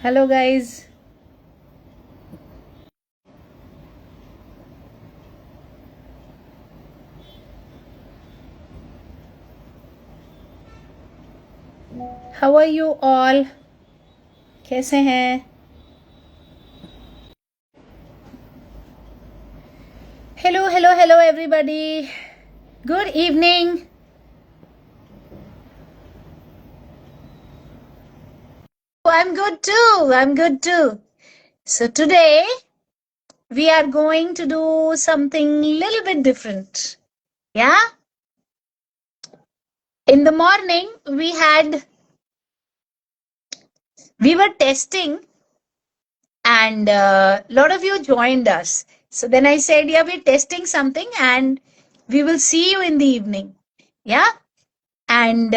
Hello, guys. How are you all? कैसे हैं? Hello, hello, hello, everybody. Good evening. I'm good too. I'm good too. So today we are going to do something little bit different. Yeah. In the morning we were testing, and a lot of you joined us. So then I said, yeah, we're testing something, and we will see you in the evening. Yeah. And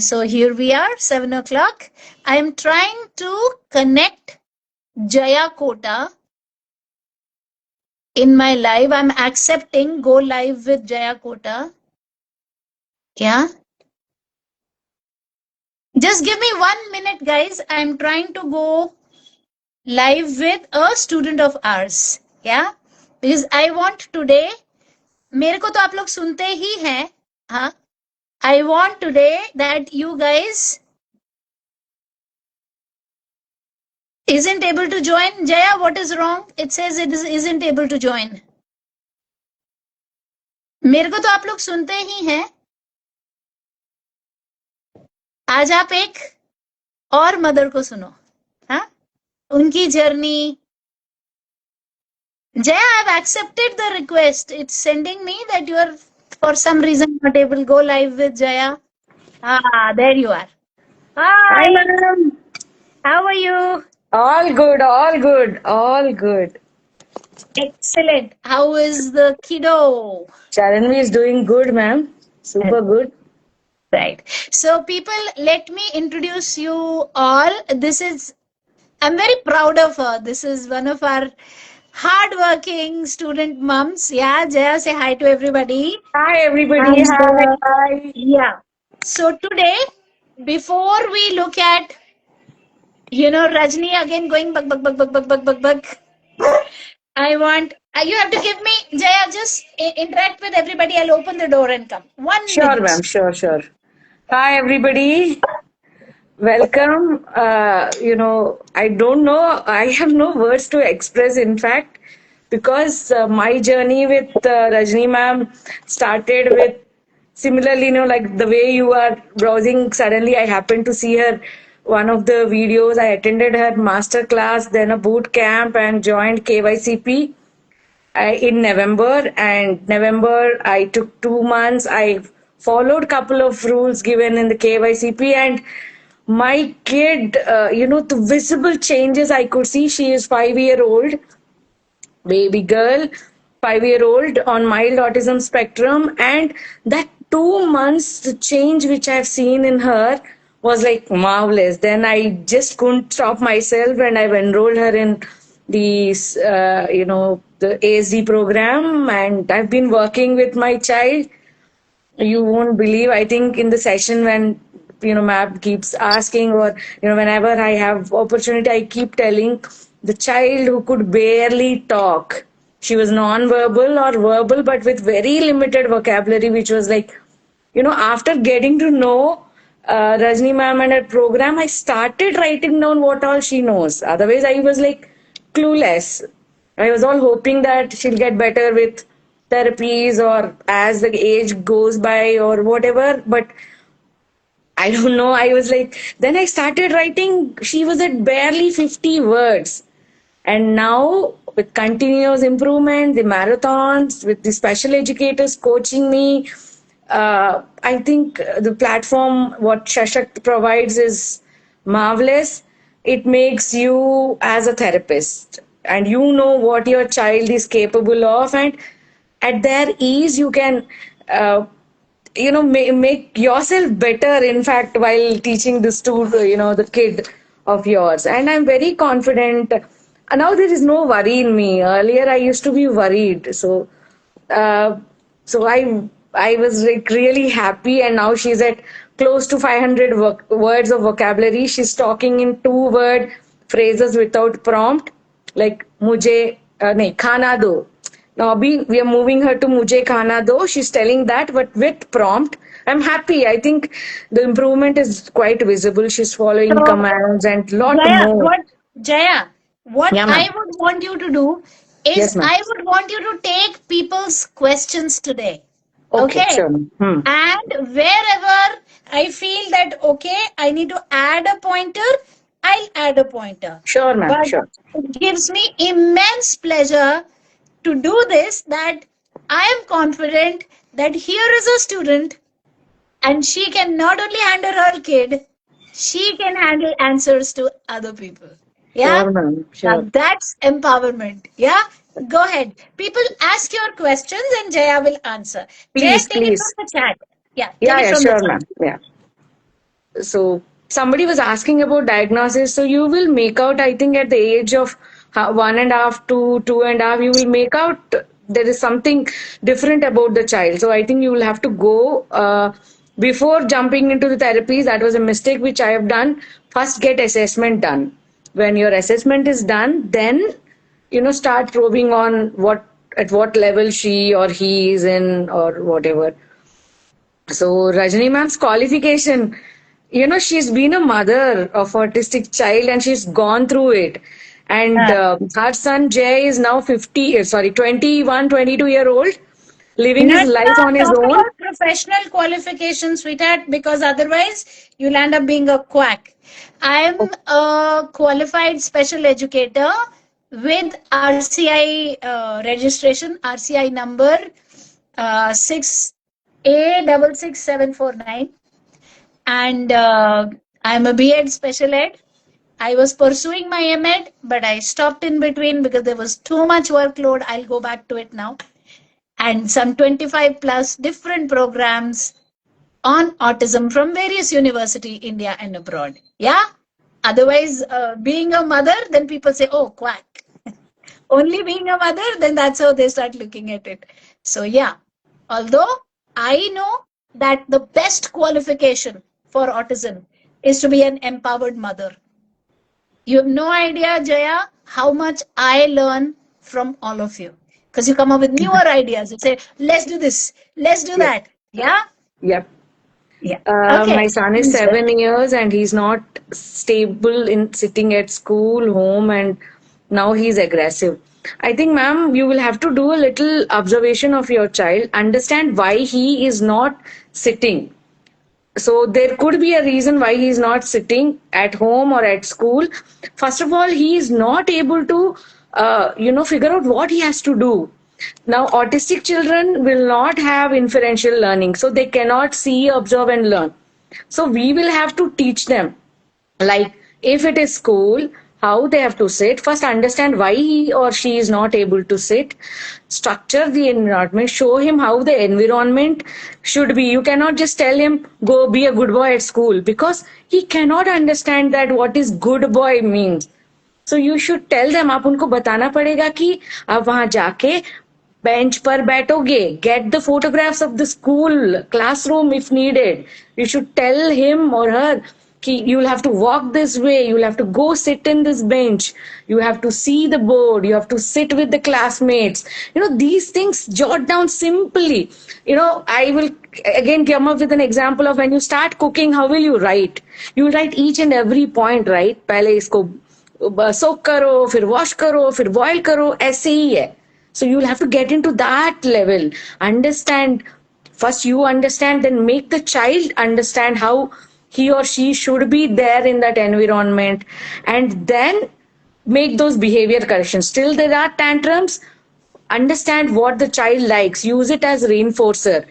so here we are, 7 o'clock. I am trying to connect Jaya Kota in my live. I'm accepting go live with Jaya Kota. Yeah. Just give me 1 minute, guys. I'm trying to go live with a student of ours. Yeah. Because I want today, मेरे को तो आप लोग सुनते ही हैं. हाँ. I want today that you guys isn't able to join. Jaya, what is wrong? It says isn't able to join. मेरे को तो आप लोग सुनते ही हैं. आज आप एक और मदर को सुनो. हाँ, उनकी journey. Jaya, I've accepted the request. It's sending me that you are for some reason not able to go live with Jaya. Ah, there you are. Hi, Hi, ma'am. how are you? All good, all good, all good. Excellent. How is the kiddo? Sharanvi is doing good, ma'am. Super good. Right. So, people, let me introduce you all. I'm very proud of her. This is one of our hardworking student moms. Yeah, Jaya, say hi to everybody. Hi, everybody. And Hi, hi. yeah. So, today, before we look at, Rajni again going bug, bug, bug, bug, bug, bug, bug, bug, I want, you have to give me, Jaya, just interact with everybody. I'll open the door and come. 1 minute. Sure, ma'am. Sure, sure. Hi, everybody. Welcome. I don't know. I have no words to express, in fact, because my journey with Rajni ma'am started with similarly, like the way you are browsing, suddenly I happened to see her one of the videos. I attended her master class, then a boot camp, and joined KYCP in November. And November, I took 2 months. I followed couple of rules given in the KYCP, and my kid, the visible changes I could see. She is 5 year old baby girl, 5 year old on mild autism spectrum, and that 2 months the change which I've seen in her was like marvelous. Then I just couldn't stop myself, and I've enrolled her in the the ASD program, and I've been working with my child. You won't believe, I think in the session when map keeps asking, or whenever I have opportunity, I keep telling the child who could barely talk, she was non-verbal or verbal but with very limited vocabulary, which was like, after getting to know Rajni ma'am and her program, I started writing down what all she knows. Otherwise I was like clueless. I was all hoping that she'll get better with therapies or as the age goes by or whatever. But I don't know. I was like, then I started writing. She was at barely 50 words. And now, with continuous improvement, the marathons, with the special educators coaching me, I think the platform, what Shashakt provides, is marvelous. It makes you as a therapist, and you know what your child is capable of, and at their ease, you can. Make yourself better, in fact, while teaching the student, the kid of yours. And I'm very confident. Now there is no worry in me. Earlier I used to be worried, uh, so I was like really happy. And now she's at close to 500 words of vocabulary. She's talking in 2 word phrases without prompt, like mujhe nahi khana do. Now abhi we are moving her to mujhe khana do. She's telling that, but with prompt. I'm happy. I think the improvement is quite visible. She's following So, commands and lot Jaya, more. what Yeah, I ma'am. would want you to do is Yes, ma'am. I would want you to take people's questions today. Okay, Okay. sure, ma'am. Hmm. And wherever I feel that, okay, I need to add a pointer, I'll add a pointer. Sure, ma'am. But Sure. it gives me immense pleasure to do this, that I am confident that here is a student and she can not only handle her kid, she can handle answers to other people. Yeah? Sure, ma'am. Now Sure. that's empowerment. Yeah? Go ahead. People ask your questions and Jaya will answer. Jaya, Please, take it from please. the chat. Yeah, take Yeah, it yeah, from the sure, chat. ma'am. Yeah. So somebody was asking about diagnosis. So you will make out, I think, at the age of 1.5 to 2.5, you will make out there is something different about the child. So I think you will have to go before jumping into the therapies. That was a mistake which I have done. First, get assessment done. When your assessment is done, then start probing on what at what level she or he is in or whatever. So Rajani ma'am's qualification, she's been a mother of autistic child and she's gone through it. And Uh, her son Jay is now 21, 22-year old, living his Let's life not on his talk own. about professional qualifications, sweetheart, because otherwise you'll end up being a quack. I'm a qualified special educator with RCI registration, RCI number 6A66749, and I'm a B.Ed special ed. I was pursuing my M.Ed, but I stopped in between because there was too much workload. I'll go back to it now, and some 25 plus different programs on autism from various university, India and abroad. Yeah. Otherwise, being a mother, then people say, oh, quack. Only being a mother, then that's how they start looking at it. So, yeah, although I know that the best qualification for autism is to be an empowered mother. You have no idea, Jaya, how much I learn from all of you. Because you come up with newer ideas. You say, let's do this, let's do Yep. that. Yeah? Yep. Yeah. Okay. My son is Please, 7 years and he's not stable in sitting at school, home, and now he's aggressive. I think, ma'am, you will have to do a little observation of your child, understand why he is not sitting. So there could be a reason why he is not sitting at home or at school. First of all, he is not able to, figure out what he has to do. Now, autistic children will not have inferential learning, so they cannot see, observe, and learn. So we will have to teach them, like if it is school, how they have to sit. First, understand why he or she is not able to sit. Structure the environment, show him how the environment should be. You cannot just tell him go be a good boy at school, because he cannot understand that what is good boy means. So you should tell them, आप उनको बताना पड़ेगा कि आप वहां जाके bench पर बैठोगे. Get the photographs of the school classroom if needed. You should tell him or her कि you'll have to walk this way, you'll have to go sit in this bench, you have to see the board, you have to sit with the classmates. These things jot down simply. I will again come up with an example of when you start cooking, how will you write? You write each and every point, right? पहले इसको सोक करो, फिर wash करो, फिर boil करो, ऐसे ही है. So you'll have to get into that level. Understand. First you understand, then make the child understand how he or she should be there in that environment, and then make those behavior corrections. Still there are tantrums, understand what the child likes, use it as reinforcer,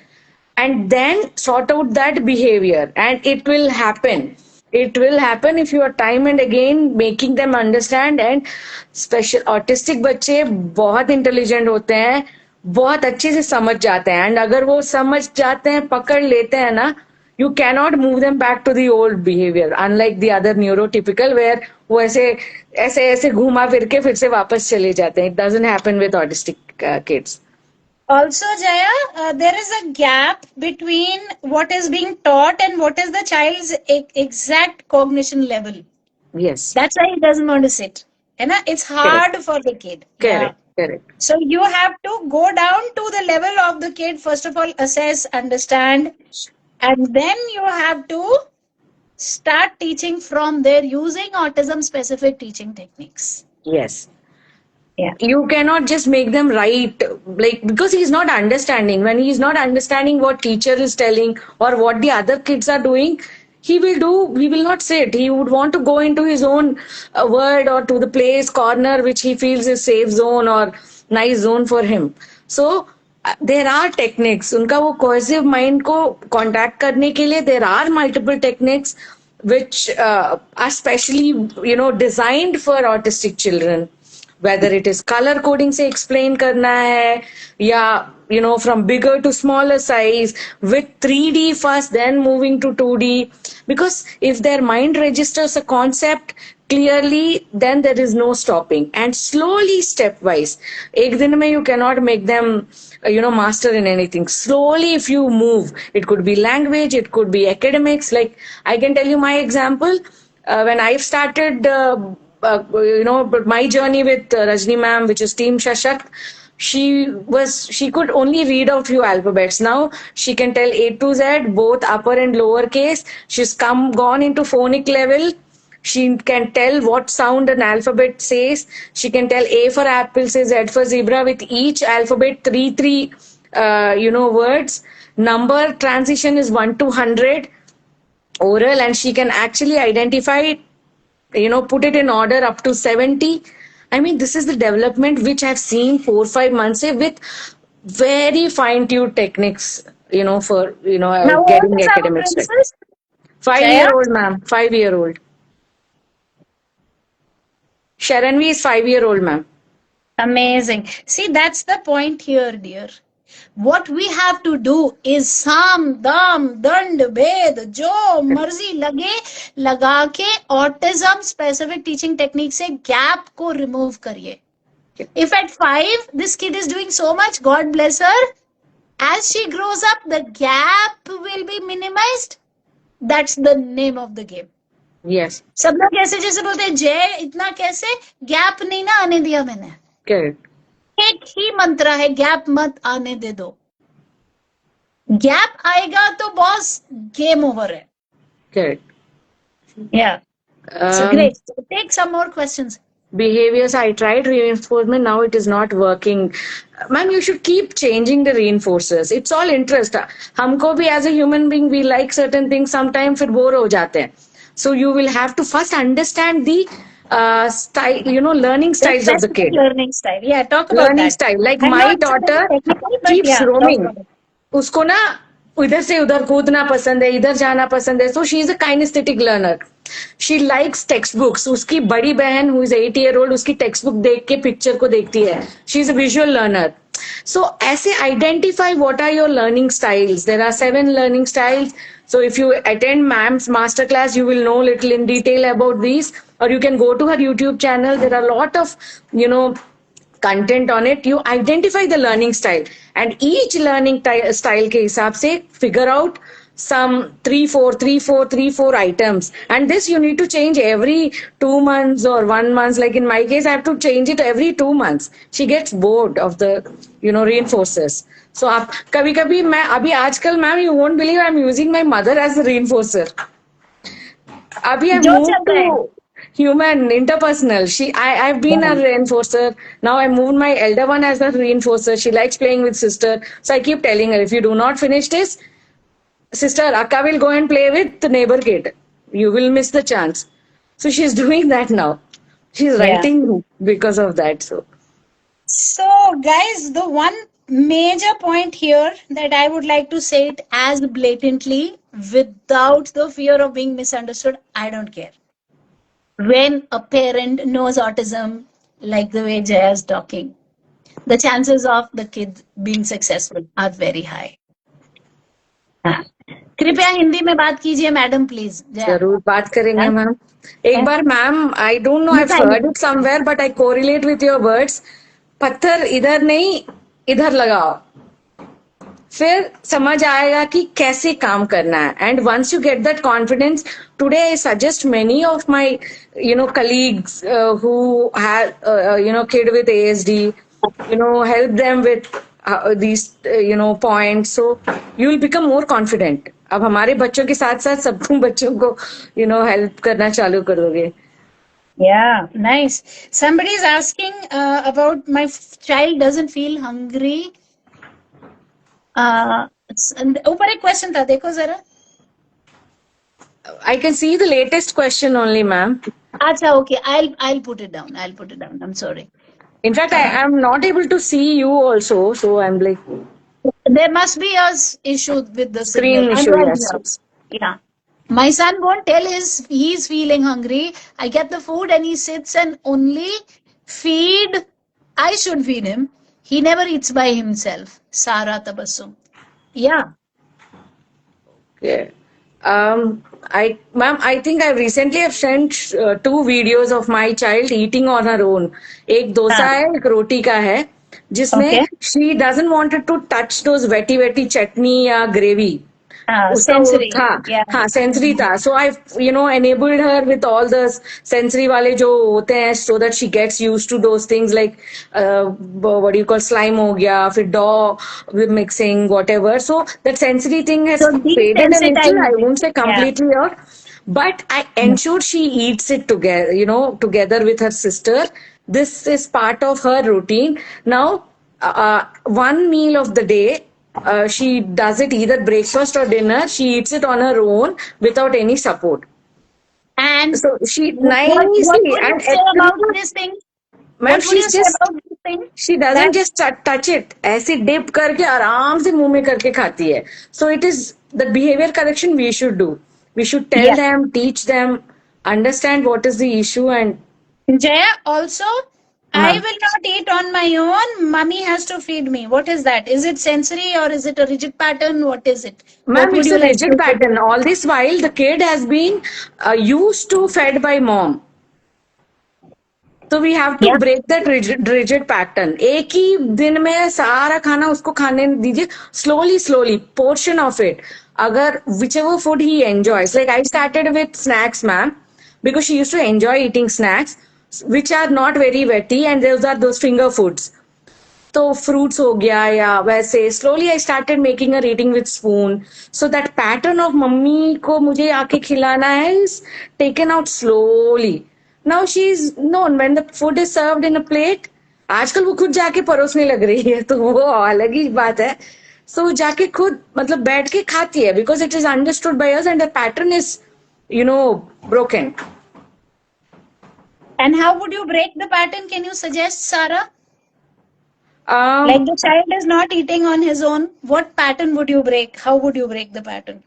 and then sort out that behavior, and it will happen if you are time and again making them understand. And special autistic बच्चे बहुत intelligent होते हैं, बहुत अच्छे से समझ जाते हैं, एंड अगर वो समझ जाते हैं, पकड़ लेते हैं ना, you cannot move them back to the old behavior, unlike the other neurotypical where वो ऐसे ऐसे ऐसे घुमा फिर के फिर से वापस चले जाते हैं. It doesn't happen with autistic kids. also, Jaya, there is a gap between what is being taught and what is the child's exact cognition level. Yes. That's why he doesn't want to sit. And it's Correct. hard for the kid. Yeah. Correct. Correct. So you have to go down to the level of the kid, first of all, assess, understand, and then you have to start teaching from there using autism specific teaching techniques. Yes. Yeah. You cannot just make them write, like, because he's not understanding. When he's not understanding what teacher is telling or what the other kids are doing, he will not sit. He would want to go into his own world or to the place corner which he feels is safe zone or nice zone for him. So there are techniques. उनका वो cohesive mind को contact करने के लिए there are multiple techniques which are specially, designed for autistic children. Whether it is color coding से explain करना है या from bigger to smaller size with 3D first, then moving to 2D, because if their mind registers a concept clearly, then there is no stopping, and slowly, stepwise. एक दिन में you cannot make them master in anything. Slowly, if you move, it could be language, it could be academics. Like, I can tell you my example. When I've started but my journey with Rajni ma'am, which is Team Shashakt, she could only read out few alphabets. Now she can tell A to Z, both upper and lower case. She's gone into phonic level. She can tell what sound an alphabet says. She can tell A for apple says Z for zebra, with each alphabet three words. Number transition is 1 to 100 oral, and she can actually identify, put it in order up to 70. I mean, this is the development which I've seen 4-5 months with very fine-tuned techniques, for, Now, what getting is our academics right. princess? 5-year-old, ma'am. 5-year-old. Sharanvi is 5-year-old, ma'am. Amazing. See, that's the point here, dear. What we have to do is sam, dam, dand, bhed, jo marzi lage, laga ke autism specific teaching technique se gap ko remove kariye. If at 5, this kid is doing so much, God bless her, as she grows up, the gap will be minimized. That's the name of the game. Yes. सब लोग ऐसे जैसे बोलते हैं जय इतना कैसे, gap नहीं ना आने दिया मैंने. Correct. एक ही मंत्र है, गैप मत आने दे दो. गैप आएगा तो बॉस गेम ओवर है. Correct. Yeah. So great. So take some more questions. Behaviors, I tried reinforcement, now it is not working. Ma'am, you should keep changing the reinforcers. It's all interest. हमको भी as a human being, we like certain things, sometimes फिर bore हो जाते हैं. So you will have to first understand the style, learning styles of the kid. Learning style. Yeah, talk about Learning that. style. Like I'm my not daughter technical, but keeps yeah, roaming. talk about it. उसको ना इधर से उधर कूदना पसंद है, इधर जाना पसंद है. So she is a kinesthetic learner. She likes textbooks. उसकी बड़ी बहन who is 8-year-old, उसकी textbook देख के picture को देखती है. She is a visual learner. So ऐसे identify what are your learning styles. There are 7 learning styles. So if you attend ma'am's masterclass, you will know little in detail about these, or you can go to her YouTube channel. There are a lot of, content on it. You identify the learning style, and each learning style के हिसाब से figure out some 3-4 items, and this you need to change every 2 months or 1 month. Like in my case, I have to change it every 2 months. She gets bored of the reinforcers. So आप कभी-कभी मैं अभी आजकल ma'am, you won't believe I'm using my mother as a reinforcer. अभी I moved to human interpersonal. I've been a reinforcer. Now I moved my elder one as a reinforcer. She likes playing with sister. So I keep telling her, if you do not finish this, sister Akka will go and play with the neighbor kid. You will miss the chance. So she's doing that now. She's writing because of that. So guys, the one major point here that I would like to say it as blatantly without the fear of being misunderstood, I don't care. When a parent knows autism, like the way Jaya is talking, the chances of the kid being successful are very high. कृपया हिंदी में बात कीजिए madam please. जरूर बात करेंगे ma'am. एक बार ma'am, I don't know, I have heard it somewhere, but I correlate with your words. पत्थर इधर नहीं, इधर लगाओ. फिर समझ आएगा कि कैसे काम करना है. And once you get that confidence, today I suggest many of my colleagues who have kid with ASD, help them with these points, so you will become more confident. अब हमारे बच्चों के साथ साथ सब तुम बच्चों को हेल्प करना चालू करोगे. Yeah, nice. Somebody is asking about my child doesn't feel hungry. ऊपर एक क्वेश्चन था, देखो जरा. I can see the latest question only, ma'am. अच्छा, okay. I'll put it down. I'll put it down. I'm sorry. In fact, I am not able to see you also, so I'm like, There must be a issue with the screen signal. issue. I'm right Yes, here. yes. Yeah. My son won't tell he's feeling hungry. I get the food and he sits and only feed. I should feed him. He never eats by himself. Sara Tabassum. Yeah. Yeah. Ma'am, I think I recently have sent 2 videos of my child eating on her own. एक डोसा हाँ. है, एक रोटी का है, जिसमें Okay. she doesn't wanted to touch those wetty chutney या gravy. उसका वो Sensory. था, Yeah. हाँ सेंसरी था. सो आई enabled her with all the sensory वाले जो होते हैं, so that she gets used to those things like what do you call slime हो गया, फिर डॉ mixing whatever. So that sensory thing has So faded a little. I desensitizing. won't say Yeah. completely out, but I ensure she eats it together, together with her sister. This is part of her routine. Now, one meal of the day, she does it either breakfast or dinner. She eats it on her own without any support. And So she what nicely, would you and say about actually, this thing? ma'am, What would you she's say just, about this thing? she doesn't That just touch it. ऐसे dip करके आराम से मुंह में करके खाती है. So it is the behavior correction we should do. We should tell yeah. them, teach them, understand what is the issue, and Jaya, also, I ma'am. will not eat on my own. Mummy has to feed me. What is that? Is it sensory or is it a rigid pattern? What is it? What Ma'am, would it's you a like rigid to pattern. suggest? All this while, the kid has been used to fed by mom. तो we have to Yeah. Break that rigid pattern. एक ही दिन में सारा खाना उसको खाने दीजिए, स्लोली पोर्शन ऑफ इट. अगर whichever food he enjoys, like I started with snacks, ma'am, because she use to enjoy eating snacks which are not very weighty and those are those finger foods. तो fruits हो गया या वैसे slowly I started making a reading with spoon. So that pattern of mummy को मुझे आके खिलाना है is taken out slowly. Now she is known when the food is served in a plate. आजकल वो खुद जाके परोसने लग रही है, तो वो अलग ही बात है. सो जाके खुद मतलब बैठ के खाती है, because it is understood by us and the pattern is broken. And how would you break the pattern? Can you suggest, Sarah? Like the child is not eating on his own. What pattern would you break? How would you break the pattern?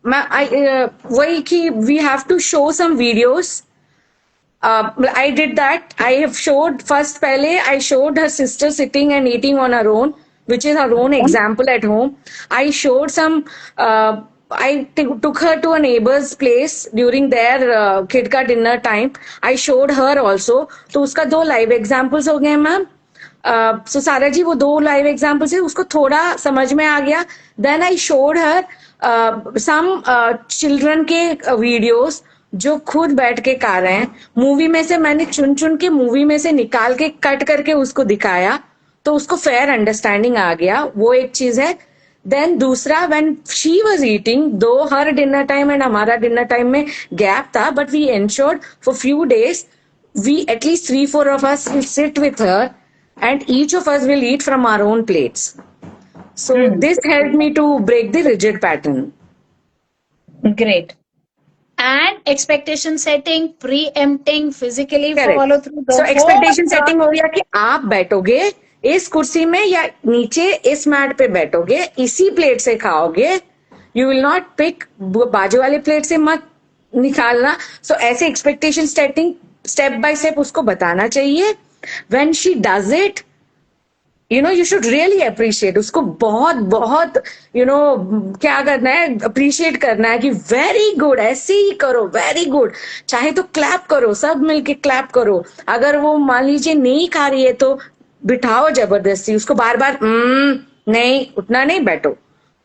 वही कि we have to show some videos. I did that. I have showed first पहले I showed her sister sitting and eating on her own, which is her own example at home. I showed some. I took her to a neighbor's place during their kid का dinner time. I showed her also. तो उसका 2 live examples हो गए, ma'am. सो सारा जी वो 2 live examples है, उसको थोड़ा समझ में आ गया. Then I showed her some children के वीडियोस जो खुद बैठ के खा रहे हैं. मूवी में से मैंने चुन के मूवी में से निकाल के कट करके उसको दिखाया, तो उसको फेयर अंडरस्टैंडिंग आ गया. वो एक चीज है. देन दूसरा, when she was eating, though her dinner time and हमारा डिनर टाइम में गैप था, but we ensured for few days we at least 3-4 of us will sit with her and each of us will eat from our own plates. So this helped me to break the rigid pattern. Great. And expectation setting, preempting, physically Correct. follow through the So whole expectation setting हो गया कि आप बैठोगे इस कुर्सी में या नीचे इस मैट पे बैठोगे, इसी प्लेट से खाओगे. You will not pick बाजू वाले प्लेट से मत निकालना. So ऐसे expectation setting step by step उसको बताना चाहिए. When she does it, you should really appreciate. उसको बहुत क्या करना है, अप्रिशिएट करना है कि वेरी गुड, ऐसे ही करो, वेरी गुड. चाहे तो क्लैप करो, सब मिलके क्लैप करो. अगर वो मान लीजिए नहीं खा रही है तो बिठाओ जबरदस्ती उसको, बार बार नहीं उठना, नहीं बैठो,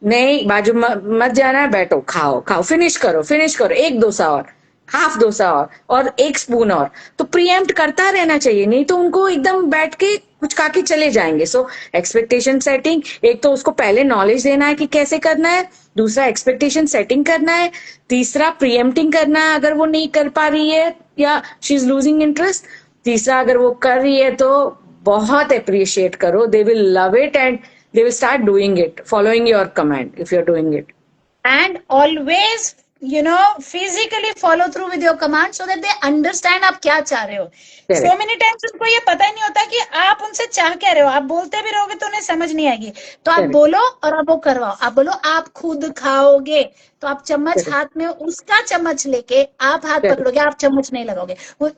नहीं बाजू मत जाना है, बैठो, खाओ खाओ, फिनिश करो फिनिश करो, एक डोसा और, हाफ डोसा और एक स्पून और। तो प्रीएम्प्ट करता रहना चाहिए, नहीं तो उनको एकदम बैठ के कुछ खा के चले जाएंगे। सो एक्सपेक्टेशन सेटिंग, एक तो उसको पहले नॉलेज देना है कि कैसे करना है, दूसरा एक्सपेक्टेशन सेटिंग करना है, तीसरा प्रीएम्प्टिंग करना है अगर वो नहीं कर पा रही है या शी इज लूजिंग इंटरेस्ट, तीसरा अगर वो कर रही है तो बहुत अप्रिशिएट करो, they will love it and they will start doing it, following your command if you're doing it. And always, physically follow through with your command so that they understand आप क्या चाह रहे हो. Correct. So many times उनको ये पता ही नहीं होता कि आप उनसे चाह क्या रहे हो. आप बोलते भी रहोगे तो उन्हें समझ नहीं आएगी. तो आप Correct. बोलो और आप वो करवाओ. आप बोलो आप खुद खाओगे तो आप चम्मच Correct. हाथ में, उसका चम्मच लेके आप हाथ Correct. पकड़ोगे, आप चम्मच नहीं लगाओगे. वो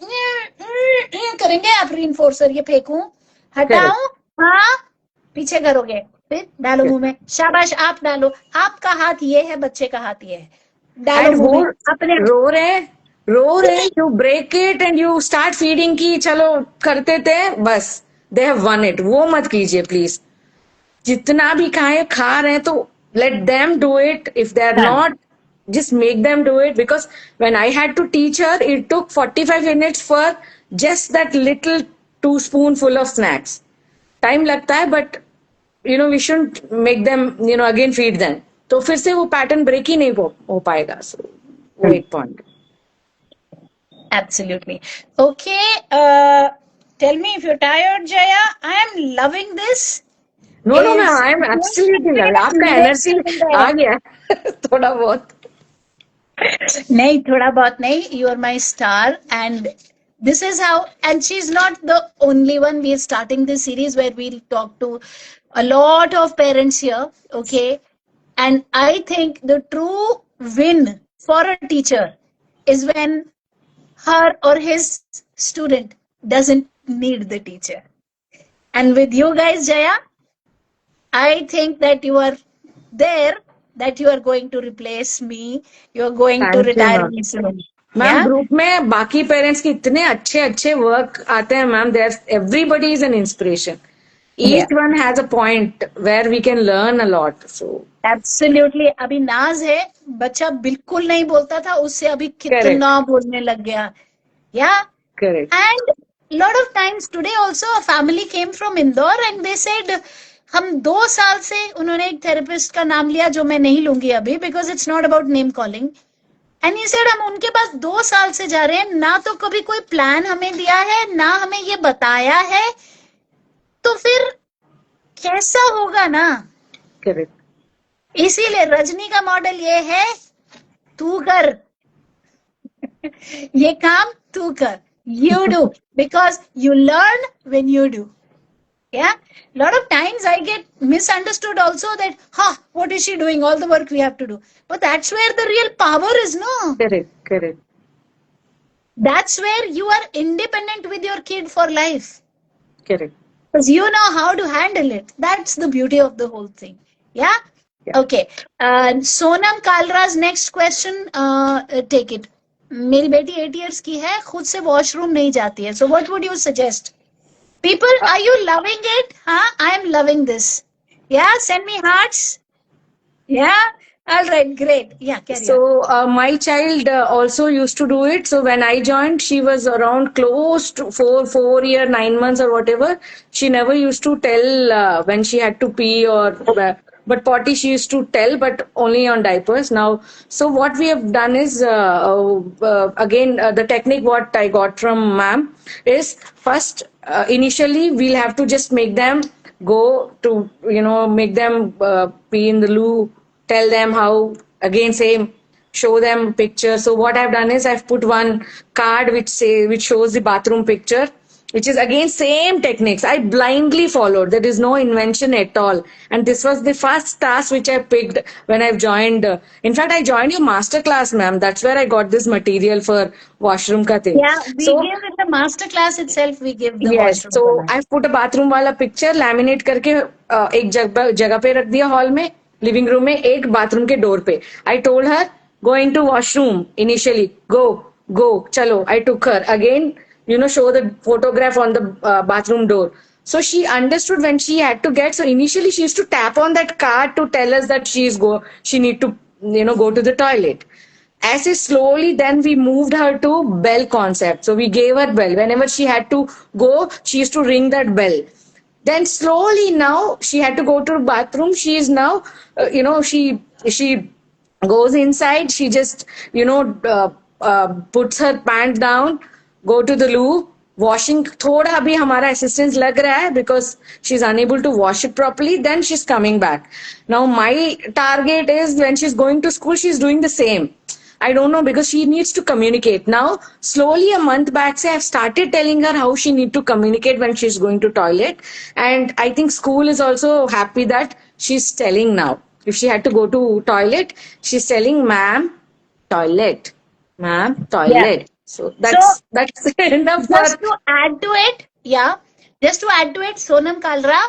करेंगे, आप रीइंफोर्सर ये फेंकूं, हटाऊं, हाँ, पीछे करोगे, फिर डालो मुंह में, शाबाश आप डालो, आपका हाथ ये है, बच्चे का हाथ ये है, डालो And मुंह वो में अपने. रो रहे you break it and you start feeding की चलो करते थे बस, they have won it, वो मत कीजिए प्लीज. जितना भी खाए खा रहे हैं तो let them do it. If they are not, just make them do it, because when I had to teach her it took 45 minutes for just that little 2 spoonful of snacks. Time लगता है but we shouldn't make them again feed them. तो फिर से वो pattern break ही नहीं हो पाएगा. सो वो एक point. Absolutely. Okay, tell me if you're tired, Jaya. I am loving this. No ma'am, I am absolutely, आपका एनर्जी आ गया थोड़ा बहुत. नहीं, थोड़ा बहुत नहीं. You are my star, and this is how. And she's not the only one. We are starting this series where we'll talk to a lot of parents here. Okay, and I think the true win for a teacher is when her or his student doesn't need the teacher. And with you guys, Jaya, I think that you are there, that you are going to replace me. You are going to Thank you, retire ma'am. me soon. Ma'am Yeah? Group में बाकी parents के इतने अच्छे अच्छे work आते हैं ma'am. There everybody is an inspiration. Each one has a point where we can learn a lot. So Absolutely. अभी नाज है, बच्चा बिल्कुल नहीं बोलता था, उससे अभी कितना बोलने लग गया. Yeah? correct. And lot of times today also a family came from Indore and they said हम 2 साल से, उन्होंने एक थेरेपिस्ट का नाम लिया जो मैं नहीं लूंगी अभी because it's not about name calling. And he said हम उनके पास 2 साल से जा रहे हैं, ना तो कभी कोई प्लान हमें दिया है, ना हमें ये बताया है, तो फिर कैसा होगा ना. Correct. इसीलिए रजनी का मॉडल ये है, तू कर ये काम, तू कर, you do, because you learn when you do. Yeah, lot of times I get misunderstood also that, what is she doing, all the work we have to do. But that's where the real power is, no? Correct. That's where you are independent with your kid for life. Correct. Because you know how to handle it. That's the beauty of the whole thing. Yeah? Okay. Sonam Kalra's next question, take it. मेरी बेटी 8 years की है, खुद से washroom नहीं जाती है. So what would you suggest? People, are you loving it? I am loving this. Yeah, send me hearts. Yeah, all right, great. Yeah, carry on. So my child also used to do it. So when I joined, she was around close to 4 year, 9 months or whatever. She never used to tell when she had to pee or but potty she used to tell, but only on diapers now. So what we have done is again the technique what I got from ma'am is first initially we'll have to just make them go to make them pee in the loo, tell them how, again same, show them picture. So what I've done is I've put one card which shows the bathroom picture, which is again same techniques. I blindly followed. There is no invention at all. And this was the first task which I picked when I've joined. In fact, I joined your master class, ma'am. That's where I got this material for washroom ka thing. Yeah, we give in the master class itself, we give the washroom. So I've put a bathroom wala picture, laminate करके एक जगह पे रख दिया hall में, living room में, एक bathroom के डोर पे. I told her, going to washroom initially, go, chalo. I took her again, show the photograph on the bathroom door. So she understood when she had to get. So initially she used to tap on that card to tell us that she need to, go to the toilet. As it slowly, then we moved her to bell concept. So we gave her bell. Whenever she had to go, she used to ring that bell. Then slowly now she had to go to the bathroom. She is now, she goes inside. She just, puts her pant down, go to the loo. Washing थोड़ा अभी हमारा assistance लग रहा है because she's unable to wash it properly. Then she's coming back. Now my target is when she's going to school, she's doing the same. I don't know because she needs to communicate. Now, slowly a month back, say I've started telling her how she need to communicate when she's going to toilet. And I think school is also happy that she's telling now. If she had to go to toilet, she's telling, ma'am, toilet. Ma'am, Yeah. toilet. So So that's enough for. just to add to it, yeah, just to add to it, Sonam Kalra,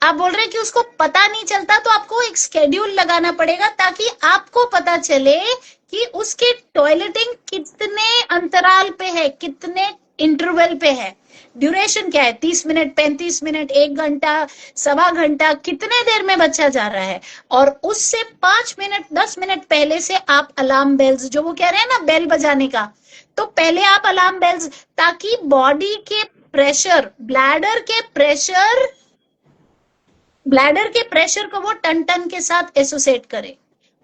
आप बोल रहे हैं कि उसको पता नहीं चलता, तो आपको एक स्केड्यूल लगाना पड़ेगा ताकि आपको पता चले कि उसके टॉयलेटिंग कितने अंतराल पे है, कितने इंटरवल पे है, ड्यूरेशन क्या है, 30 मिनट, 35 मिनट, 1 घंटा, सवा घंटा, कितने देर में बच्चा जा रहा है। और उससे 5 मिनट 10 मिनट पहले से आप अलार्म बेल्स, जो वो कह रहे हैं ना बेल बजाने का, तो पहले आप अलार्म बेल्स, ताकि बॉडी के प्रेशर, ब्लैडर के प्रेशर को वो टन टन के साथ एसोसिएट करे।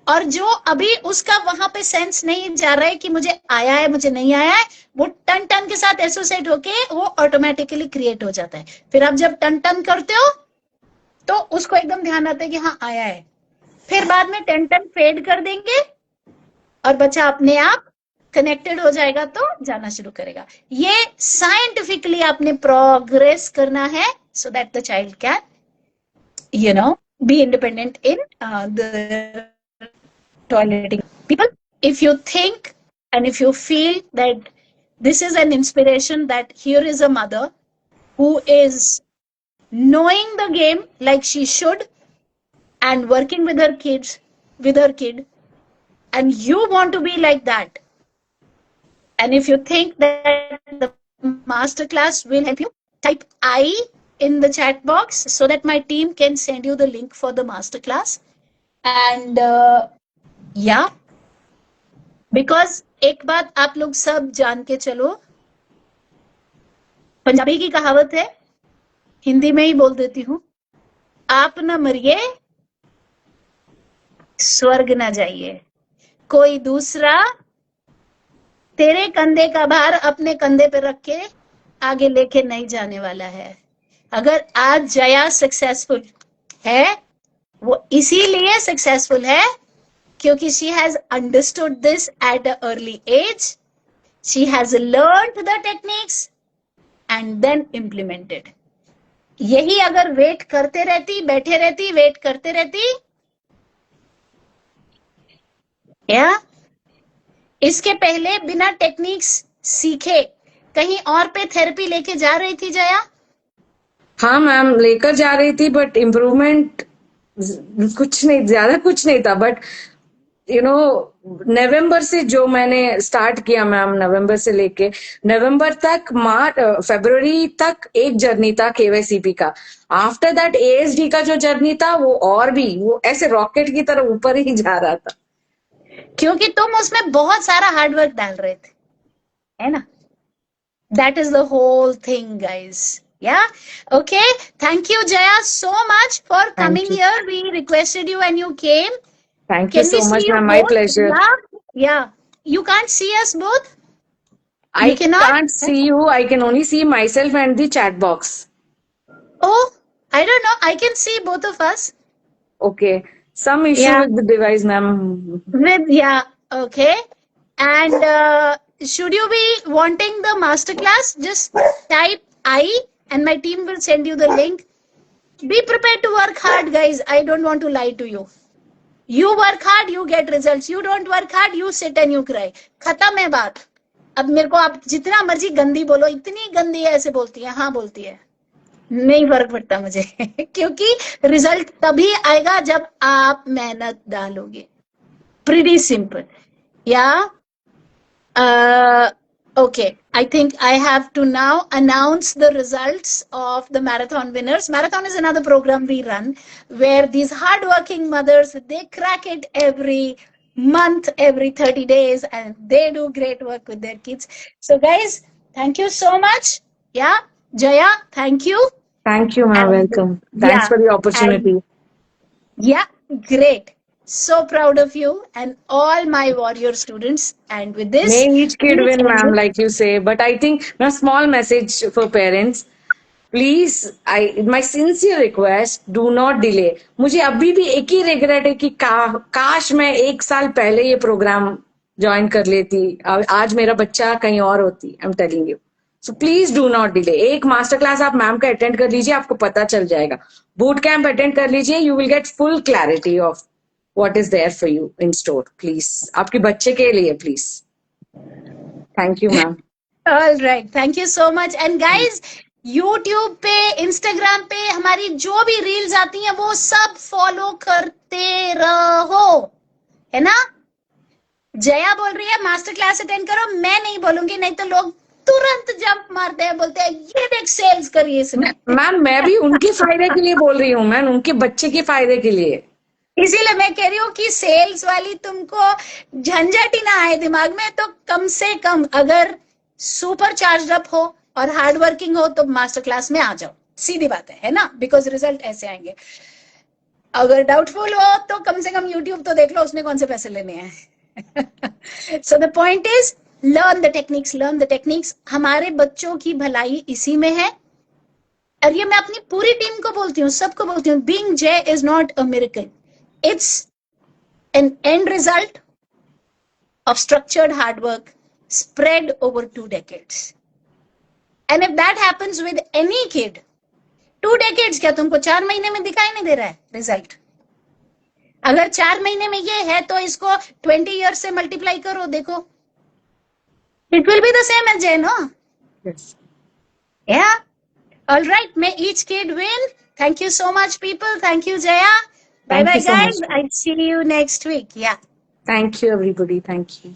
और जो अभी उसका वहां पे सेंस नहीं जा रहा है कि मुझे आया है, मुझे नहीं आया है, वो टन टन के साथ एसोसिएट होके वो ऑटोमेटिकली क्रिएट हो जाता है। फिर आप जब टन टन करते हो तो उसको एकदम ध्यान आता है कि हाँ आया है। फिर बाद में टन टन फेड कर देंगे और बच्चा अपने आप कनेक्टेड हो जाएगा तो जाना शुरू करेगा। ये साइंटिफिकली आपने प्रोग्रेस करना है so that the child can be independent in the toileting. People, if you think and if you feel that this is an inspiration, that here is a mother who is knowing the game like she should and working with her kid, and you want to be like that, and if you think that the masterclass will help you, type I in the chat box so that my team can send you the link for the masterclass. And yeah, because एक बात आप लोग सब जान के चलो, पंजाबी की कहावत है, हिंदी में ही बोल देती हूँ, आप न मरिए स्वर्ग न जाइए, कोई दूसरा तेरे कंधे का भार अपने कंधे पे रख के आगे लेके नहीं जाने वाला है। अगर आज जया सक्सेसफुल है, वो इसीलिए सक्सेसफुल है क्योंकि she has understood this at an early age, she has learned the techniques and then implemented. यही अगर वेट करते रहती, बैठे रहती, वेट करते रहती, या इसके पहले बिना टेक्निक्स सीखे कहीं और पे थेरेपी लेके जा रही थी जया? हाँ मैम, लेकर जा रही थी, बट इम्प्रूवमेंट कुछ नहीं, ज्यादा कुछ नहीं था। बट नवंबर से जो मैंने स्टार्ट किया मैम, नवंबर से लेके नवंबर तक, फरवरी तक एक जर्नी था केवाईसीपी का। आफ्टर दैट एएसडी का जो जर्नी था वो ऐसे रॉकेट की तरह ऊपर ही जा रहा था, क्योंकि तुम उसमें बहुत सारा हार्डवर्क डाल रहे थे, है ना? That is the whole thing, guys. Yeah. Okay. Thank you, Jaya, so much for coming here. We requested you and you came. Thank you so much, ma'am. My pleasure. Yeah. You can't see us both? I can't see you. I can only see myself and the chat box. Oh, I don't know. I can see both of us. Okay. Some issue with the device, ma'am. Okay. And should you be wanting the masterclass, just type I and my team will send you the link. Be prepared to work hard, guys. I don't want to lie to you. You work hard, you get results. You don't work hard, you sit and you cry. खत्म है बात। अब मेरे को आप जितना मर्जी गंदी बोलो, इतनी गंदी है ऐसे बोलती है, हाँ बोलती है, नहीं फर्क पड़ता मुझे क्योंकि रिजल्ट तभी आएगा जब आप मेहनत डालोगे। Pretty simple. या Okay, I think I have to now announce the results of the marathon winners. Marathon is another program we run where these hardworking mothers, they crack it every month, every 30 days, and they do great work with their kids. So, guys, thank you so much. Yeah, Jaya, thank you. Thank you, ma'am. And Welcome. Thanks yeah, for the and opportunity. yeah, great. So proud of you and all my warrior students. And with this, May each kid we win, end ma'am, it. like you say. But I think a small message for parents. Please my sincere request do not delay. मुझे अभी भी एक ही regret है कि काश मैं 1 साल पहले ये प्रोग्राम ज्वाइन कर लेती. आज मेरा बच्चा कहीं और होती. I am telling you. So please do not delay. एक मास्टर क्लास आप मैम का अटेंड कर लीजिए, आपको पता चल जाएगा. बूट कैंप अटेंड कर लीजिए, you will get full clarity of what is there for you in store. Please, आपके बच्चे के लिए please. Thank you, ma'am. All right. Thank you so much. And guys, YouTube पे, Instagram पे हमारी जो भी रील्स आती हैं वो सब फॉलो करते रहो, है ना? जया बोल रही है मास्टर क्लास अटेंड करो. मैं नहीं बोलूंगी, नहीं तो लोग तुरंत जंप मारते हैं, बोलते हैं ये देख सेल्स करिए इसमें. मैम मैं भी उनके फायदे के लिए बोल रही हूँ, मैम उनके बच्चे के फायदे के लिए. इसीलिए मैं कह रही हूँ कि सेल्स वाली तुमको झंझट ही ना आए दिमाग में, तो कम से कम अगर सुपर चार्ज अप हो और हार्ड वर्किंग हो तो मास्टर क्लास में आ जाओ. सीधी बात है ना? बिकॉज रिजल्ट ऐसे आएंगे. अगर डाउटफुल हो तो कम से कम यूट्यूब तो देख लो, उसमें कौन से पैसे लेने हैं. So the point is learn the techniques, learn the techniques. हमारे बच्चों की भलाई इसी में है. और ये मैं अपनी पूरी टीम को बोलती हूँ, सबको बोलती हूँ, बीइंग जय is not a miracle. It's an end result of structured hard work spread over 2 decades. And if that happens with any kid, 2 decades क्या तुमको 4 महीने में दिखाई नहीं दे रहा है रिजल्ट? अगर 4 महीने में ये है तो इसको 20 years से मल्टीप्लाई करो, देखो. It will be the same as Jay, no? Yes. Yeah. All right. May each kid win. Thank you so much, people. Thank you, Jaya. Bye Thank bye, you so guys. much. I'll see you next week. Yeah. Thank you, everybody. Thank you.